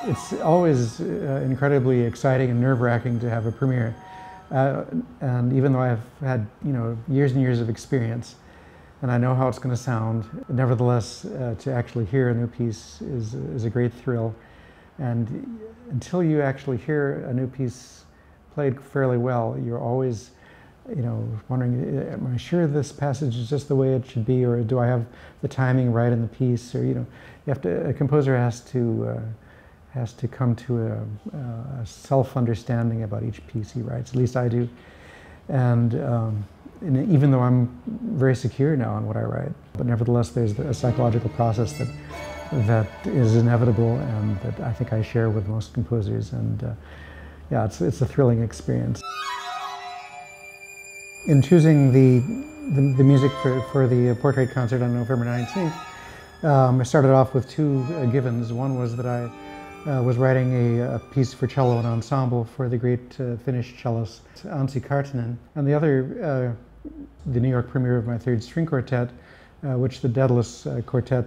It's always incredibly exciting and nerve-wracking to have a premiere. And even though I've had, years and years of experience, and I know how it's going to sound, nevertheless, to actually hear a new piece is a great thrill. And until you actually hear a new piece played fairly well, you're always, wondering, am I sure this passage is just the way it should be, or do I have the timing right in the piece? Or, a composer has to come to a self-understanding about each piece he writes. At least I do. And even though I'm very secure now on what I write, but nevertheless there's a psychological process that is inevitable and that I think I share with most composers. And yeah, it's a thrilling experience. In choosing the music for the portrait concert on November 19th, I started off with two givens. One was that I was writing a piece for cello and ensemble for the great Finnish cellist Anssi Karttunen, and the other, the New York premiere of my Third String Quartet, which the Daedalus Quartet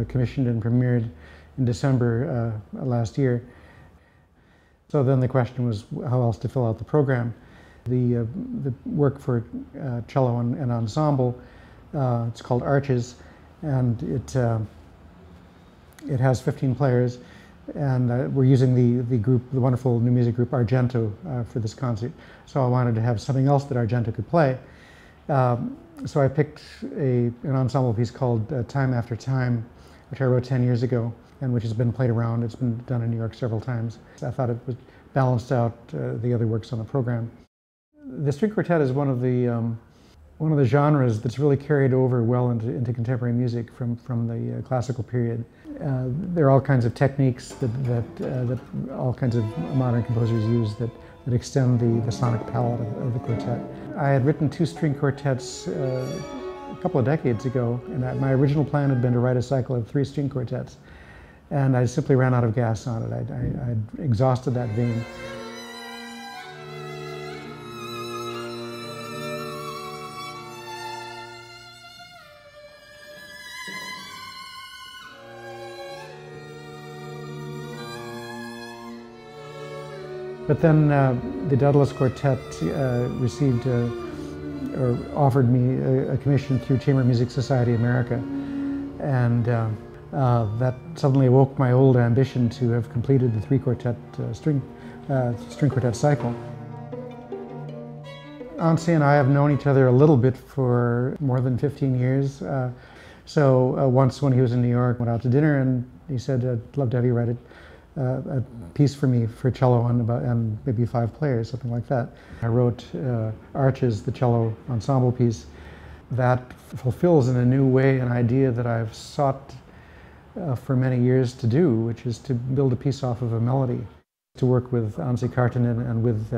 commissioned and premiered in December last year. So then the question was how else to fill out the program. The work for cello and ensemble, it's called Arches, and it has 15 players, and we're using the wonderful new music group Argento for this concert. So I wanted to have something else that Argento could play. So I picked an ensemble piece called Time After Time, which I wrote 10 years ago, and which has been played around. It's been done in New York several times. I thought it was balanced out the other works on the program. The string quartet is one of the genres that's really carried over well into contemporary music from the classical period. There are all kinds of techniques that all kinds of modern composers use that extend the sonic palette of the quartet. I had written two string quartets a couple of decades ago, and my original plan had been to write a cycle of 3 string quartets, and I simply ran out of gas on it. I had exhausted that vein. But then the Daedalus Quartet received or offered me a commission through Chamber Music Society America, and that suddenly awoke my old ambition to have completed the 3-quartet string quartet cycle. Anssi and I have known each other a little bit for more than 15 years. So once when he was in New York, went out to dinner, and he said, "I'd love to have you write a piece for me for cello and maybe 5 players," something like that. I wrote Arches, the cello ensemble piece, that fulfills in a new way an idea that I've sought for many years to do, which is to build a piece off of a melody. To work with Anssi Karttunen and with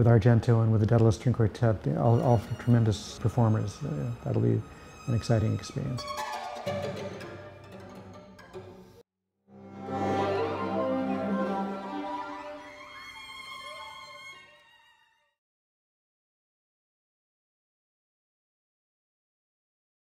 Argento and with the Daedalus String Quartet, all tremendous performers. That'll be an exciting experience.